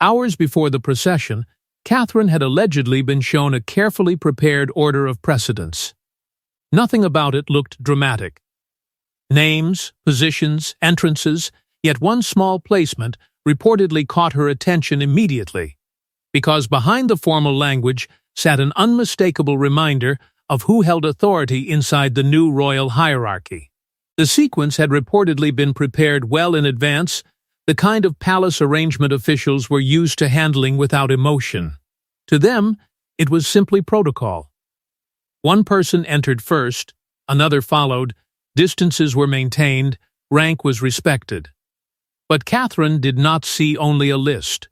Hours before the procession, Catherine had allegedly been shown a carefully prepared order of precedence. Nothing about it looked dramatic. Names, positions, entrances, yet one small placement reportedly caught her attention immediately, because behind the formal language sat an unmistakable reminder of who held authority inside the new royal hierarchy. The sequence had reportedly been prepared well in advance, the kind of palace arrangement officials were used to handling without emotion. To them, it was simply protocol. One person entered first, another followed, distances were maintained, rank was respected. But Catherine did not see only a list.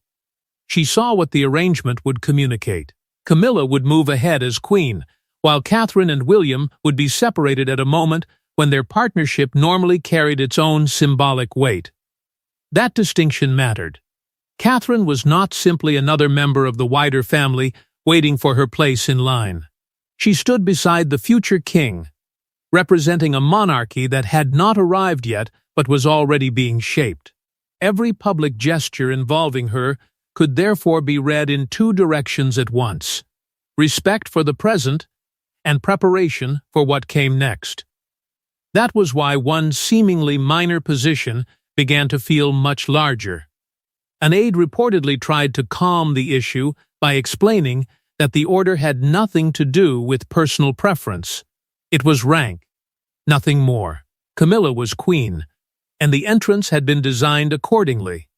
She saw what the arrangement would communicate. Camilla would move ahead as queen, while Catherine and William would be separated at a moment when their partnership normally carried its own symbolic weight. That distinction mattered. Catherine was not simply another member of the wider family waiting for her place in line. She stood beside the future king, representing a monarchy that had not arrived yet but was already being shaped. Every public gesture involving her could therefore be read in two directions at once: respect for the present and preparation for what came next. That was why one seemingly minor position began to feel much larger. An aide reportedly tried to calm the issue by explaining that the order had nothing to do with personal preference. It was rank, nothing more. Camilla was queen, and the entrance had been designed accordingly.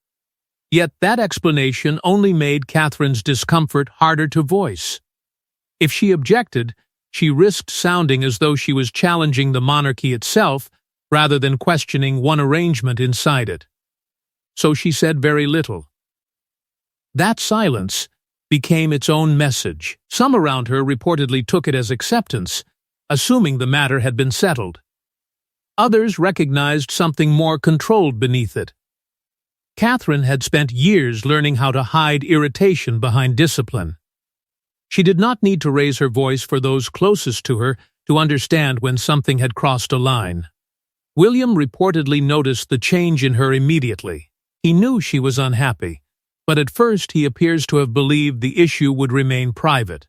Yet that explanation only made Catherine's discomfort harder to voice. If she objected, she risked sounding as though she was challenging the monarchy itself rather than questioning one arrangement inside it. So she said very little. That silence became its own message. Some around her reportedly took it as acceptance, assuming the matter had been settled. Others recognized something more controlled beneath it. Catherine had spent years learning how to hide irritation behind discipline. She did not need to raise her voice for those closest to her to understand when something had crossed a line. William reportedly noticed the change in her immediately. He knew she was unhappy, but at first he appears to have believed the issue would remain private.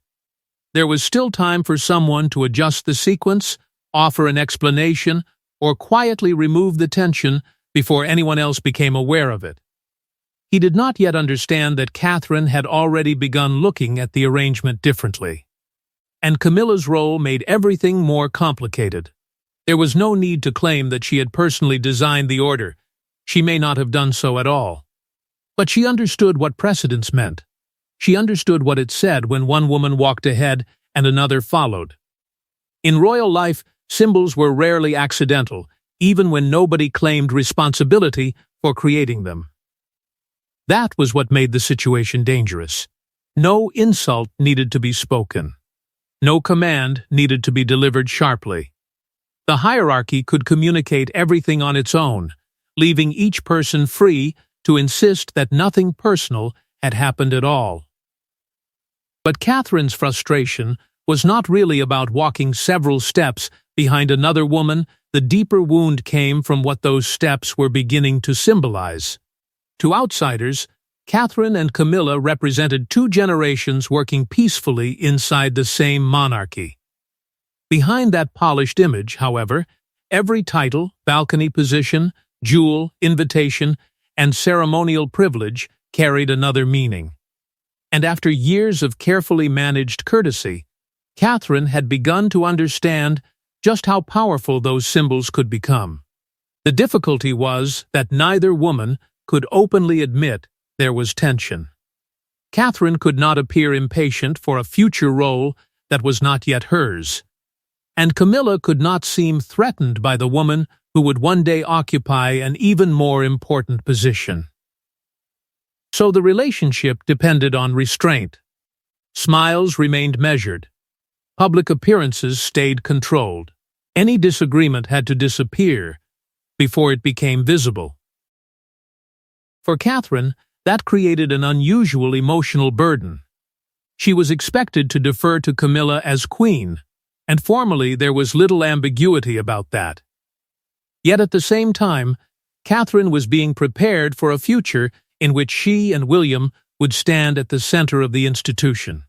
There was still time for someone to adjust the sequence, offer an explanation, or quietly remove the tension before anyone else became aware of it. He did not yet understand that Catherine had already begun looking at the arrangement differently. And Camilla's role made everything more complicated. There was no need to claim that she had personally designed the order. She may not have done so at all. But she understood what precedence meant. She understood what it said when one woman walked ahead and another followed. In royal life, symbols were rarely accidental, even when nobody claimed responsibility for creating them. That was what made the situation dangerous. No insult needed to be spoken. No command needed to be delivered sharply. The hierarchy could communicate everything on its own, leaving each person free to insist that nothing personal had happened at all. But Catherine's frustration was not really about walking several steps behind another woman. The deeper wound came from what those steps were beginning to symbolize. To outsiders, Catherine and Camilla represented two generations working peacefully inside the same monarchy. Behind that polished image, however, every title, balcony position, jewel, invitation, and ceremonial privilege carried another meaning. And after years of carefully managed courtesy, Catherine had begun to understand just how powerful those symbols could become. The difficulty was that neither woman could openly admit there was tension. Catherine could not appear impatient for a future role that was not yet hers, and Camilla could not seem threatened by the woman who would one day occupy an even more important position. So the relationship depended on restraint. Smiles remained measured. Public appearances stayed controlled. Any disagreement had to disappear before it became visible. For Catherine, that created an unusual emotional burden. She was expected to defer to Camilla as queen, and formally there was little ambiguity about that. Yet at the same time, Catherine was being prepared for a future in which she and William would stand at the center of the institution.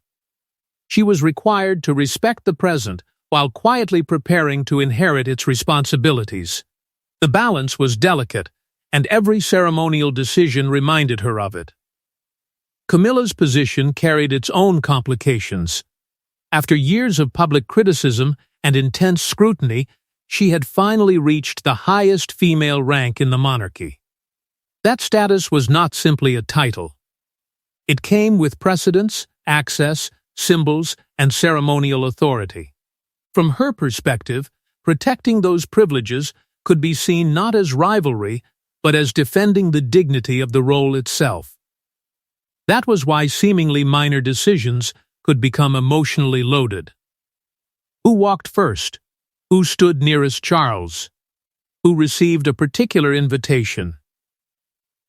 She was required to respect the present while quietly preparing to inherit its responsibilities. The balance was delicate, and every ceremonial decision reminded her of it. Camilla's position carried its own complications. After years of public criticism and intense scrutiny, she had finally reached the highest female rank in the monarchy. That status was not simply a title. It came with precedence, access, symbols, and ceremonial authority. From her perspective, protecting those privileges could be seen not as rivalry, but as defending the dignity of the role itself. That was why seemingly minor decisions could become emotionally loaded. Who walked first? Who stood nearest Charles? Who received a particular invitation?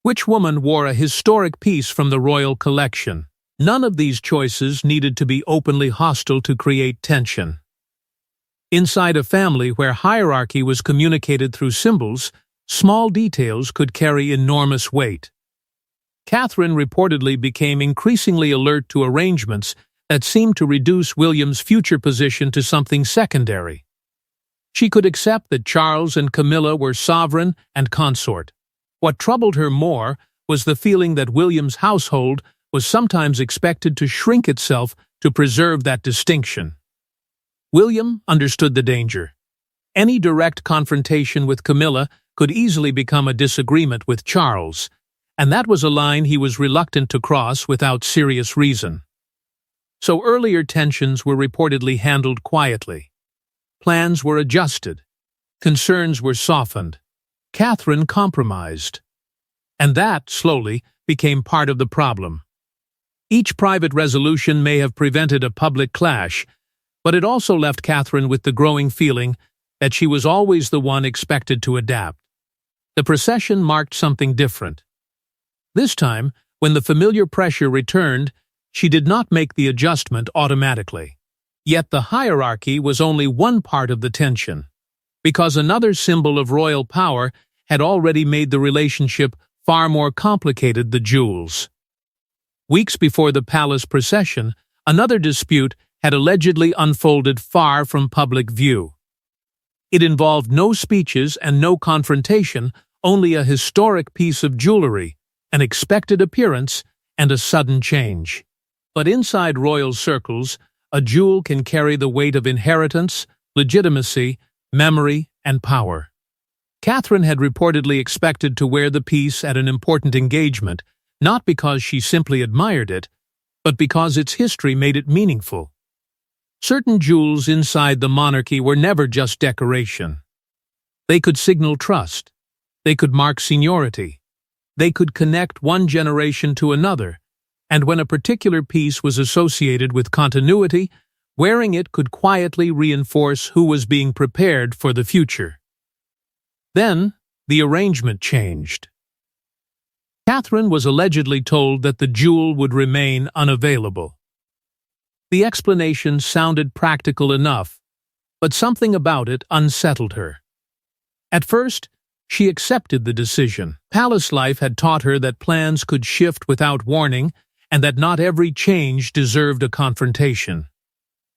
Which woman wore a historic piece from the royal collection? None of these choices needed to be openly hostile to create tension. Inside a family where hierarchy was communicated through symbols, small details could carry enormous weight. Catherine reportedly became increasingly alert to arrangements that seemed to reduce William's future position to something secondary. She could accept that Charles and Camilla were sovereign and consort. What troubled her more was the feeling that William's household was sometimes expected to shrink itself to preserve that distinction. William understood the danger. Any direct confrontation with Camilla could easily become a disagreement with Charles, and that was a line he was reluctant to cross without serious reason. So earlier tensions were reportedly handled quietly. Plans were adjusted. Concerns were softened. Catherine compromised. And that, slowly, became part of the problem. Each private resolution may have prevented a public clash, but it also left Catherine with the growing feeling that she was always the one expected to adapt. The procession marked something different. This time, when the familiar pressure returned, she did not make the adjustment automatically. Yet the hierarchy was only one part of the tension, because another symbol of royal power had already made the relationship far more complicated: the jewels. Weeks before the palace procession, another dispute had allegedly unfolded far from public view. It involved no speeches and no confrontation, only a historic piece of jewelry, an expected appearance, and a sudden change. But inside royal circles, a jewel can carry the weight of inheritance, legitimacy, memory, and power. Catherine had reportedly expected to wear the piece at an important engagement, not because she simply admired it, but because its history made it meaningful. Certain jewels inside the monarchy were never just decoration. They could signal trust. They could mark seniority. They could connect one generation to another, and when a particular piece was associated with continuity, wearing it could quietly reinforce who was being prepared for the future. Then, the arrangement changed. Catherine was allegedly told that the jewel would remain unavailable. The explanation sounded practical enough, but something about it unsettled her. At first, she accepted the decision. Palace life had taught her that plans could shift without warning and that not every change deserved a confrontation.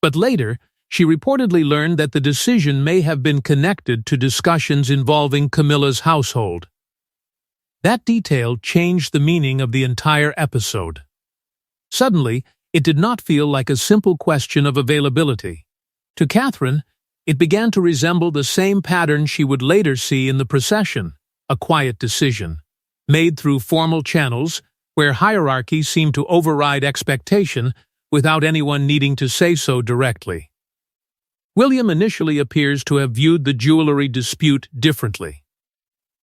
But later, she reportedly learned that the decision may have been connected to discussions involving Camilla's household. That detail changed the meaning of the entire episode. Suddenly, it did not feel like a simple question of availability. To Catherine, it began to resemble the same pattern she would later see in the procession: a quiet decision, made through formal channels where hierarchy seemed to override expectation without anyone needing to say so directly. William initially appears to have viewed the jewelry dispute differently.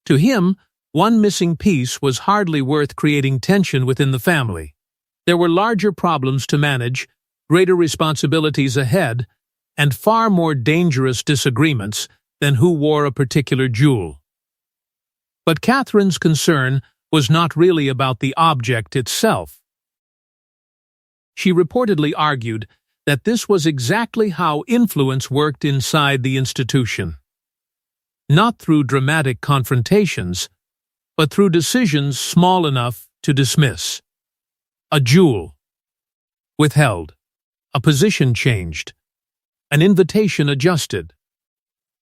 To him, one missing piece was hardly worth creating tension within the family. There were larger problems to manage, greater responsibilities ahead, and far more dangerous disagreements than who wore a particular jewel. But Catherine's concern was not really about the object itself. She reportedly argued that this was exactly how influence worked inside the institution. Not through dramatic confrontations, but through decisions small enough to dismiss. A jewel. Withheld. A position changed. An invitation adjusted.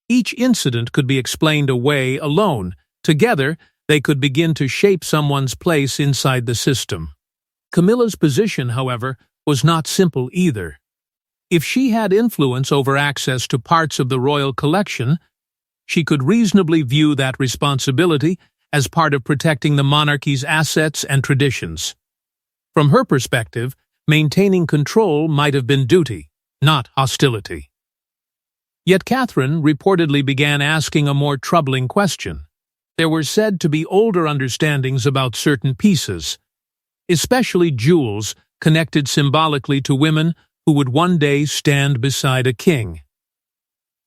Each incident could be explained away alone. Together, they could begin to shape someone's place inside the system. Camilla's position, however, was not simple either. If she had influence over access to parts of the royal collection, she could reasonably view that responsibility as part of protecting the monarchy's assets and traditions. From her perspective, maintaining control might have been duty, not hostility. Yet Catherine reportedly began asking a more troubling question. There were said to be older understandings about certain pieces, especially jewels connected symbolically to women who would one day stand beside a king.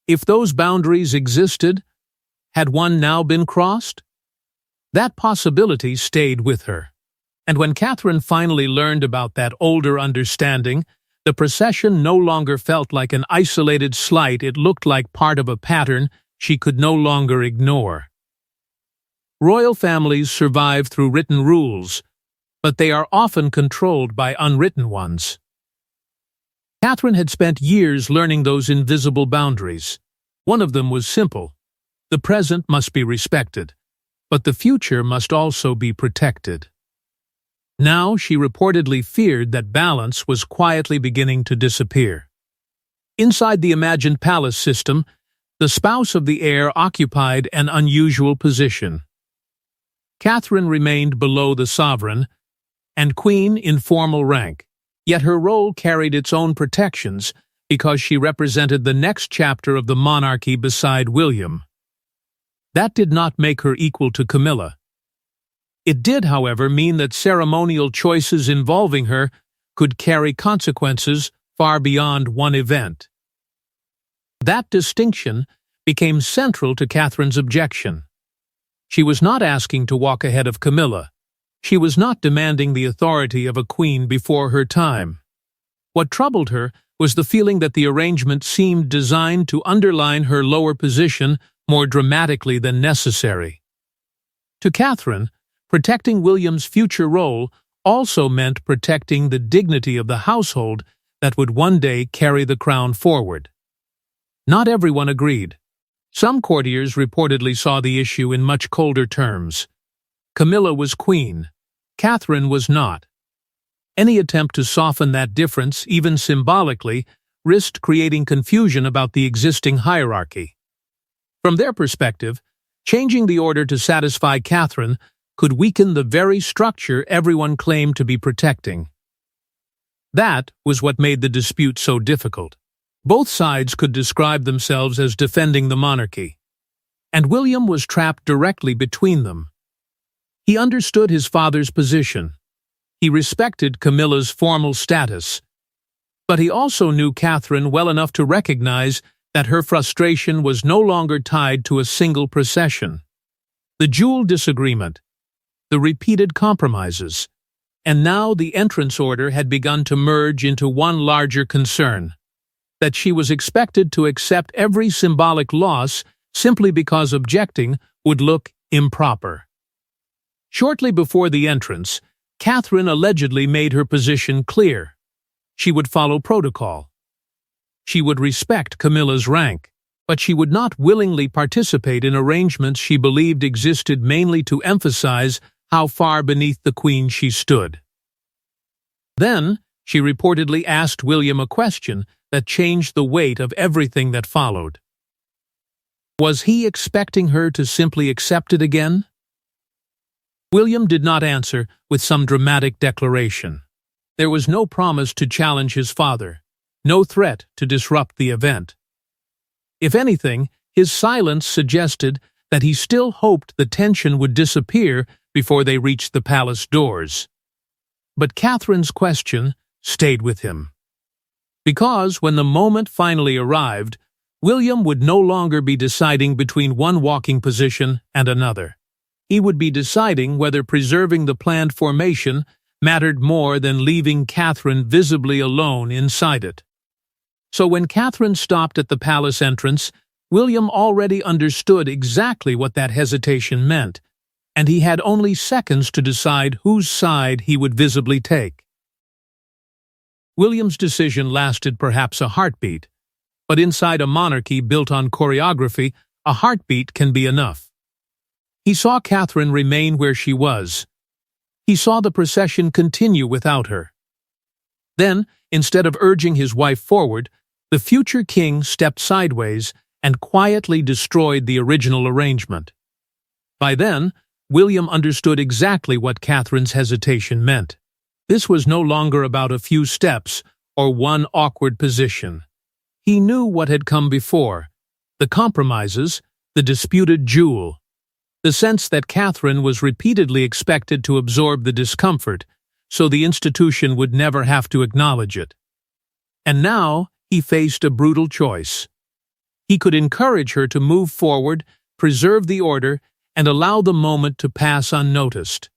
If those boundaries existed, had one now been crossed? That possibility stayed with her. And when Catherine finally learned about that older understanding, the procession no longer felt like an isolated slight. It looked like part of a pattern she could no longer ignore. Royal families survive through written rules, but they are often controlled by unwritten ones. Catherine had spent years learning those invisible boundaries. One of them was simple. The present must be respected, but the future must also be protected. Now she reportedly feared that balance was quietly beginning to disappear. Inside the imagined palace system, the spouse of the heir occupied an unusual position. Catherine remained below the sovereign, and queen in formal rank, yet her role carried its own protections because she represented the next chapter of the monarchy beside William. That did not make her equal to Camilla. It did, however, mean that ceremonial choices involving her could carry consequences far beyond one event. That distinction became central to Catherine's objection. She was not asking to walk ahead of Camilla. She was not demanding the authority of a queen before her time. What troubled her was the feeling that the arrangement seemed designed to underline her lower position more dramatically than necessary. To Catherine, protecting William's future role also meant protecting the dignity of the household that would one day carry the crown forward. Not everyone agreed. Some courtiers reportedly saw the issue in much colder terms. Camilla was queen. Catherine was not. Any attempt to soften that difference, even symbolically, risked creating confusion about the existing hierarchy. From their perspective, changing the order to satisfy Catherine could weaken the very structure everyone claimed to be protecting. That was what made the dispute so difficult. Both sides could describe themselves as defending the monarchy, and William was trapped directly between them. He understood his father's position. He respected Camilla's formal status, but he also knew Catherine well enough to recognize that her frustration was no longer tied to a single procession. The jewel disagreement, the repeated compromises, and now the entrance order had begun to merge into one larger concern, that she was expected to accept every symbolic loss simply because objecting would look improper. Shortly before the entrance, Catherine allegedly made her position clear. She would follow protocol. She would respect Camilla's rank, but she would not willingly participate in arrangements she believed existed mainly to emphasize how far beneath the queen she stood. Then, she reportedly asked William a question that changed the weight of everything that followed. Was he expecting her to simply accept it again? William did not answer with some dramatic declaration. There was no promise to challenge his father, no threat to disrupt the event. If anything, his silence suggested that he still hoped the tension would disappear before they reached the palace doors. But Catherine's question stayed with him. Because when the moment finally arrived, William would no longer be deciding between one walking position and another. He would be deciding whether preserving the planned formation mattered more than leaving Catherine visibly alone inside it. So when Catherine stopped at the palace entrance, William already understood exactly what that hesitation meant, and he had only seconds to decide whose side he would visibly take. William's decision lasted perhaps a heartbeat, but inside a monarchy built on choreography, a heartbeat can be enough. He saw Catherine remain where she was. He saw the procession continue without her. Then, instead of urging his wife forward, the future king stepped sideways and quietly destroyed the original arrangement. By then, William understood exactly what Catherine's hesitation meant. This was no longer about a few steps or one awkward position. He knew what had come before: the compromises, the disputed duel, the sense that Catherine was repeatedly expected to absorb the discomfort, so the institution would never have to acknowledge it. And now he faced a brutal choice. He could encourage her to move forward, preserve the order, and allow the moment to pass unnoticed.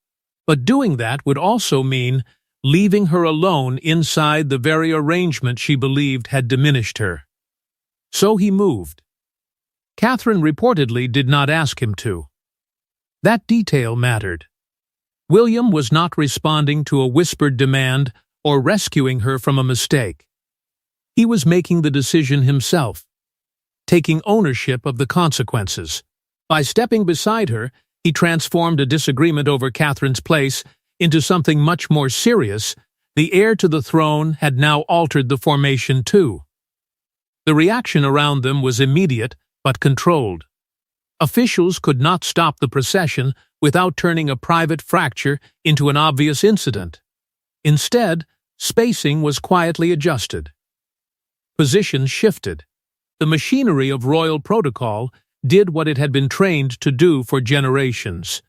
But doing that would also mean leaving her alone inside the very arrangement she believed had diminished her. So he moved. Catherine reportedly did not ask him to. That detail mattered. William was not responding to a whispered demand or rescuing her from a mistake. He was making the decision himself, taking ownership of the consequences. By stepping beside her, he transformed a disagreement over Catherine's place into something much more serious. The heir to the throne had now altered the formation too. The reaction around them was immediate but controlled. Officials could not stop the procession without turning a private fracture into an obvious incident. Instead, spacing was quietly adjusted. Positions shifted. The machinery of royal protocol did what it had been trained to do for generations: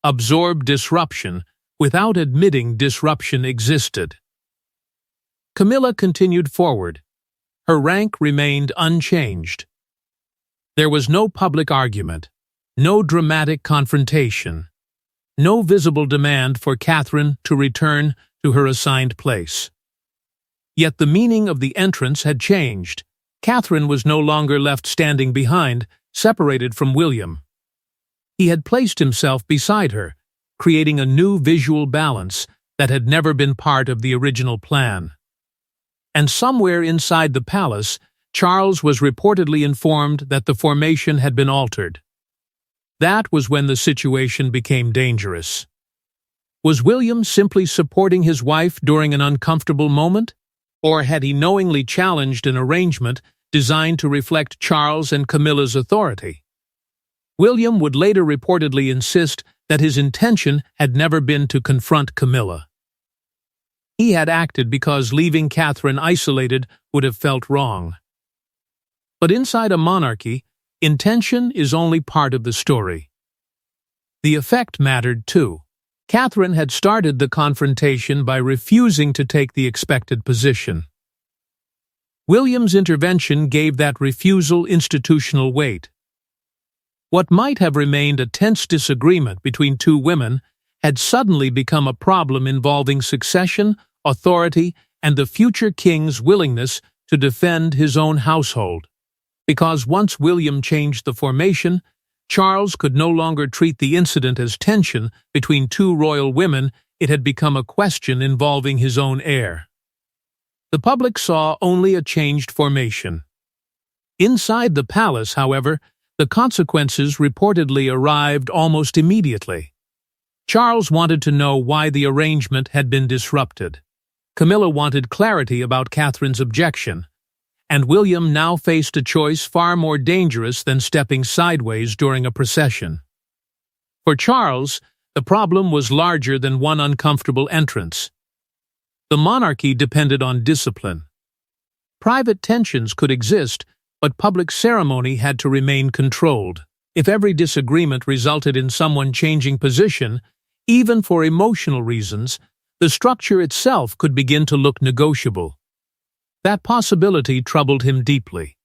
absorb disruption without admitting disruption existed. Camilla continued forward. Her rank remained unchanged. There was no public argument, no dramatic confrontation, no visible demand for Catherine to return to her assigned place. Yet the meaning of the entrance had changed. Catherine was no longer left standing behind, separated from William. He had placed himself beside her, creating a new visual balance that had never been part of the original plan. And somewhere inside the palace, Charles was reportedly informed that the formation had been altered. That was when the situation became dangerous. Was William simply supporting his wife during an uncomfortable moment? Or had he knowingly challenged an arrangement designed to reflect Charles and Camilla's authority? William would later reportedly insist that his intention had never been to confront Camilla. He had acted because leaving Catherine isolated would have felt wrong. But inside a monarchy, intention is only part of the story. The effect mattered too. Catherine had started the confrontation by refusing to take the expected position. William's intervention gave that refusal institutional weight. What might have remained a tense disagreement between two women had suddenly become a problem involving succession, authority, and the future king's willingness to defend his own household. Because once William changed the formation, Charles could no longer treat the incident as tension between two royal women. It had become a question involving his own heir. The public saw only a changed formation. Inside the palace, however, the consequences reportedly arrived almost immediately. Charles wanted to know why the arrangement had been disrupted. Camilla wanted clarity about Catherine's objection, and William now faced a choice far more dangerous than stepping sideways during a procession. For Charles, the problem was larger than one uncomfortable entrance. The monarchy depended on discipline. Private tensions could exist, but public ceremony had to remain controlled. If every disagreement resulted in someone changing position, even for emotional reasons, the structure itself could begin to look negotiable. That possibility troubled him deeply.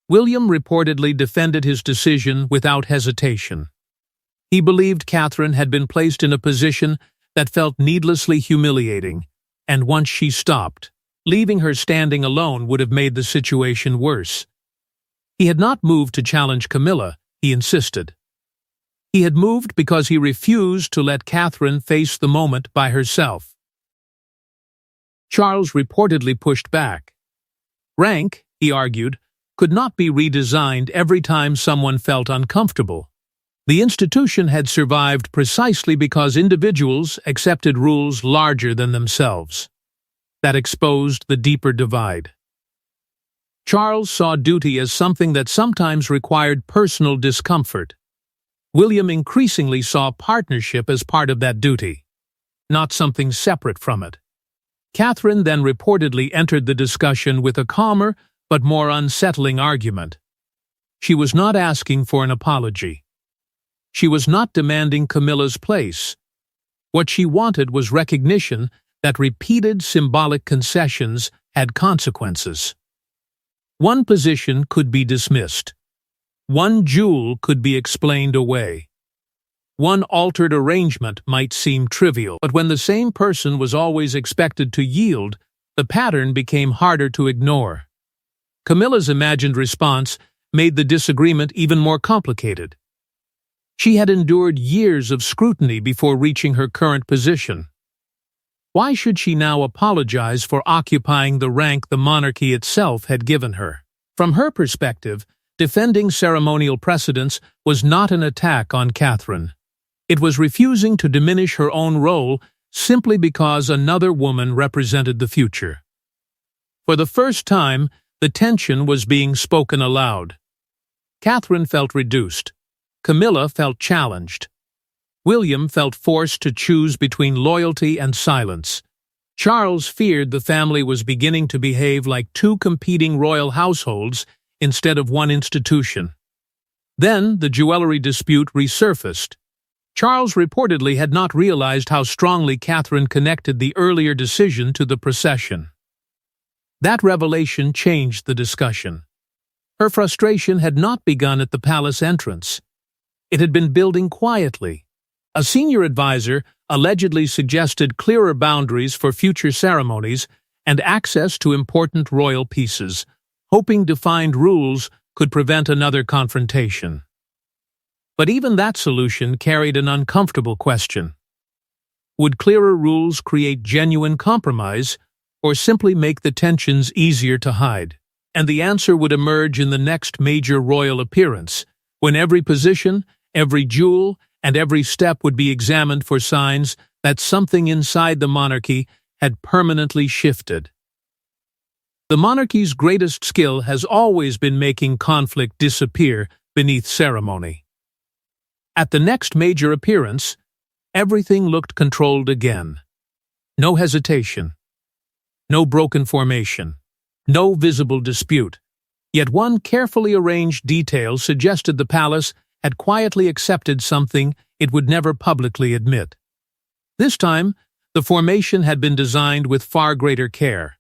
William reportedly defended his decision without hesitation. He believed Catherine had been placed in a position that felt needlessly humiliating, and once she stopped, leaving her standing alone would have made the situation worse. He had not moved to challenge Camilla, he insisted. He had moved because he refused to let Catherine face the moment by herself. Charles reportedly pushed back. Rank, he argued, could not be redesigned every time someone felt uncomfortable. The institution had survived precisely because individuals accepted rules larger than themselves. That exposed the deeper divide. Charles saw duty as something that sometimes required personal discomfort. William increasingly saw partnership as part of that duty, not something separate from it. Catherine then reportedly entered the discussion with a calmer but more unsettling argument. She was not asking for an apology. She was not demanding Camilla's place. What she wanted was recognition that repeated symbolic concessions had consequences. One position could be dismissed. One jewel could be explained away. One altered arrangement might seem trivial, but when the same person was always expected to yield, the pattern became harder to ignore. Camilla's imagined response made the disagreement even more complicated. She had endured years of scrutiny before reaching her current position. Why should she now apologize for occupying the rank the monarchy itself had given her? From her perspective, defending ceremonial precedence was not an attack on Catherine. It was refusing to diminish her own role simply because another woman represented the future. For the first time, the tension was being spoken aloud. Catherine felt reduced. Camilla felt challenged. William felt forced to choose between loyalty and silence. Charles feared the family was beginning to behave like two competing royal households instead of one institution. Then the jewelry dispute resurfaced. Charles reportedly had not realized how strongly Catherine connected the earlier decision to the procession. That revelation changed the discussion. Her frustration had not begun at the palace entrance. It had been building quietly. A senior advisor allegedly suggested clearer boundaries for future ceremonies and access to important royal pieces, hoping defined rules could prevent another confrontation. But even that solution carried an uncomfortable question. Would clearer rules create genuine compromise, or simply make the tensions easier to hide? And the answer would emerge in the next major royal appearance, when every position, every jewel, and every step would be examined for signs that something inside the monarchy had permanently shifted. The monarchy's greatest skill has always been making conflict disappear beneath ceremony. At the next major appearance, everything looked controlled again. No hesitation. No broken formation. No visible dispute. Yet one carefully arranged detail suggested the palace had quietly accepted something it would never publicly admit. This time, the formation had been designed with far greater care.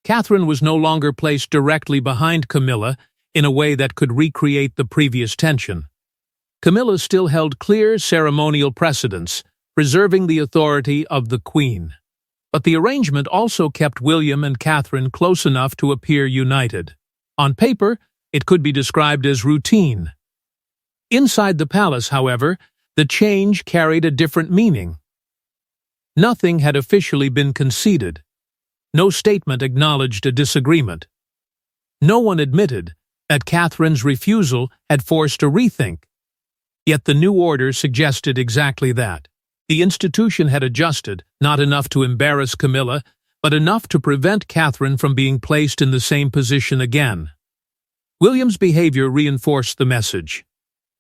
Catherine was no longer placed directly behind Camilla in a way that could recreate the previous tension. Camilla still held clear ceremonial precedence, preserving the authority of the Queen. But the arrangement also kept William and Catherine close enough to appear united. On paper, it could be described as routine. Inside the palace, however, the change carried a different meaning. Nothing had officially been conceded. No statement acknowledged a disagreement. No one admitted that Catherine's refusal had forced a rethink. Yet the new order suggested exactly that. The institution had adjusted, not enough to embarrass Camilla, but enough to prevent Catherine from being placed in the same position again. William's behavior reinforced the message.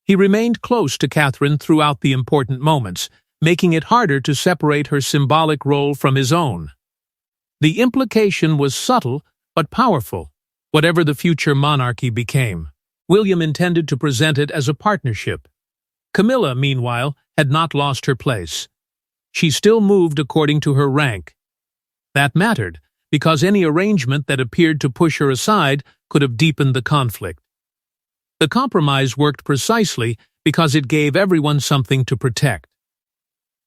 He remained close to Catherine throughout the important moments, making it harder to separate her symbolic role from his own. The implication was subtle but powerful. Whatever the future monarchy became, William intended to present it as a partnership. Camilla, meanwhile, had not lost her place. She still moved according to her rank. That mattered, because any arrangement that appeared to push her aside could have deepened the conflict. The compromise worked precisely because it gave everyone something to protect.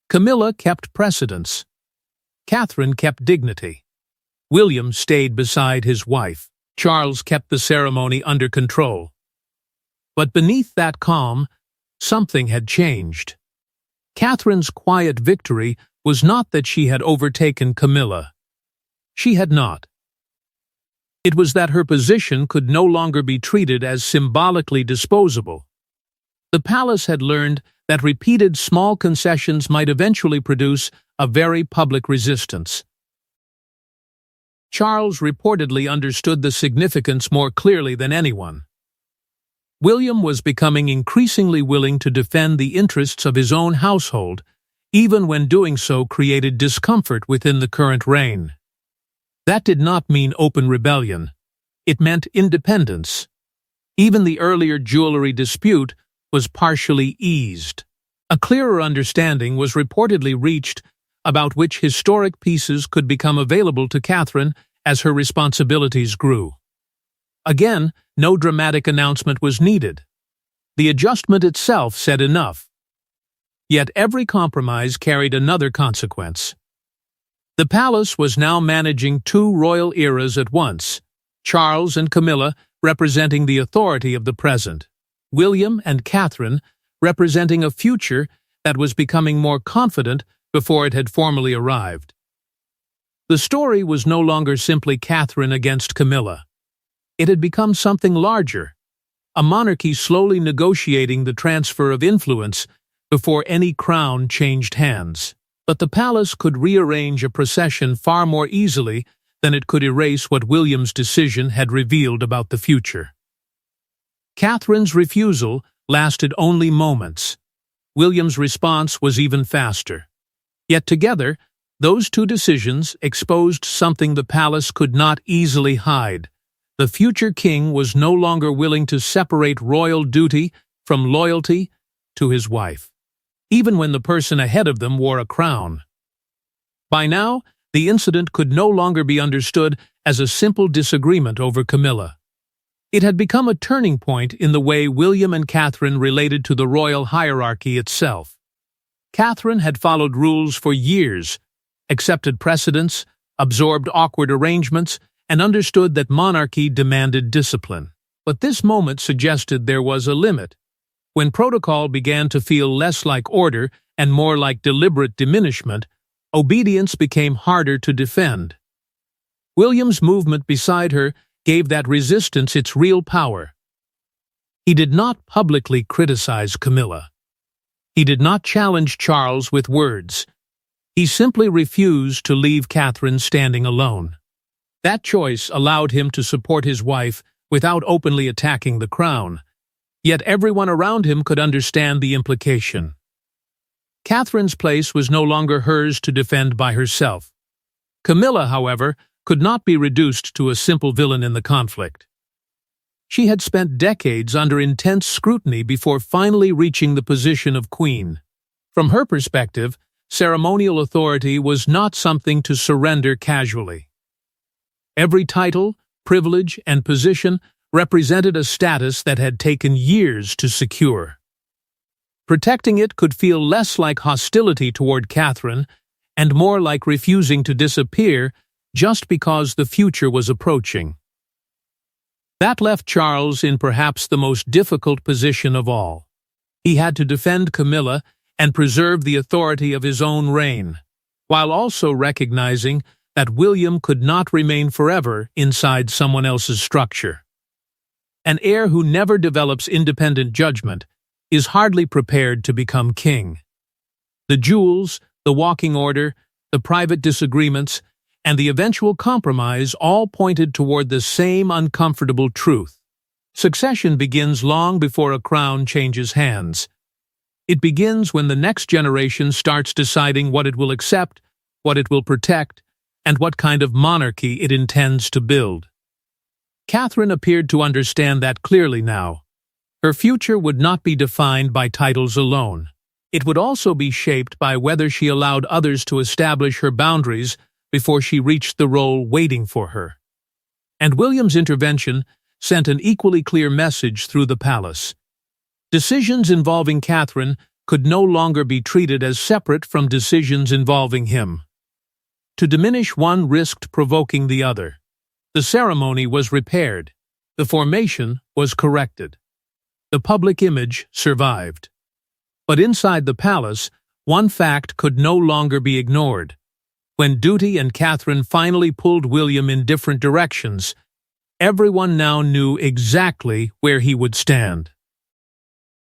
Camilla kept precedence. Catherine kept dignity. William stayed beside his wife. Charles kept the ceremony under control. But beneath that calm, something had changed. Catherine's quiet victory was not that she had overtaken Camilla. She had not. It was that her position could no longer be treated as symbolically disposable. The palace had learned that repeated small concessions might eventually produce a very public resistance. Charles reportedly understood the significance more clearly than anyone. William was becoming increasingly willing to defend the interests of his own household, even when doing so created discomfort within the current reign. That did not mean open rebellion. It meant independence. Even the earlier jewelry dispute was partially eased. A clearer understanding was reportedly reached about which historic pieces could become available to Catherine as her responsibilities grew. Again, no dramatic announcement was needed. The adjustment itself said enough. Yet every compromise carried another consequence. The palace was now managing two royal eras at once, Charles and Camilla representing the authority of the present, William and Catherine representing a future that was becoming more confident before it had formally arrived. The story was no longer simply Catherine against Camilla. It had become something larger, a monarchy slowly negotiating the transfer of influence before any crown changed hands. But the palace could rearrange a procession far more easily than it could erase what William's decision had revealed about the future. Catherine's refusal lasted only moments. William's response was even faster. Yet together, those two decisions exposed something the palace could not easily hide. The future king was no longer willing to separate royal duty from loyalty to his wife, even when the person ahead of them wore a crown. By now, the incident could no longer be understood as a simple disagreement over Camilla. It had become a turning point in the way William and Catherine related to the royal hierarchy itself. Catherine had followed rules for years, accepted precedents, absorbed awkward arrangements, and understood that monarchy demanded discipline. But this moment suggested there was a limit. When protocol began to feel less like order and more like deliberate diminishment, obedience became harder to defend. William's movement beside her gave that resistance its real power. He did not publicly criticize Camilla. He did not challenge Charles with words. He simply refused to leave Catherine standing alone. That choice allowed him to support his wife without openly attacking the crown. Yet everyone around him could understand the implication. Catherine's place was no longer hers to defend by herself. Camilla, however, could not be reduced to a simple villain in the conflict. She had spent decades under intense scrutiny before finally reaching the position of queen. From her perspective, ceremonial authority was not something to surrender casually. Every title, privilege, and position represented a status that had taken years to secure. Protecting it could feel less like hostility toward Catherine and more like refusing to disappear just because the future was approaching. That left Charles in perhaps the most difficult position of all. He had to defend Camilla and preserve the authority of his own reign, while also recognizing that William could not remain forever inside someone else's structure. An heir who never develops independent judgment is hardly prepared to become king. The jewels, the walking order, the private disagreements, and the eventual compromise all pointed toward the same uncomfortable truth. Succession begins long before a crown changes hands. It begins when the next generation starts deciding what it will accept, what it will protect, and what kind of monarchy it intends to build. Catherine appeared to understand that clearly now. Her future would not be defined by titles alone. It would also be shaped by whether she allowed others to establish her boundaries before she reached the role waiting for her. And William's intervention sent an equally clear message through the palace. Decisions involving Catherine could no longer be treated as separate from decisions involving him. To diminish one risked provoking the other. The ceremony was repaired. The formation was corrected. The public image survived. But inside the palace, one fact could no longer be ignored. When duty and Catherine finally pulled William in different directions, everyone now knew exactly where he would stand.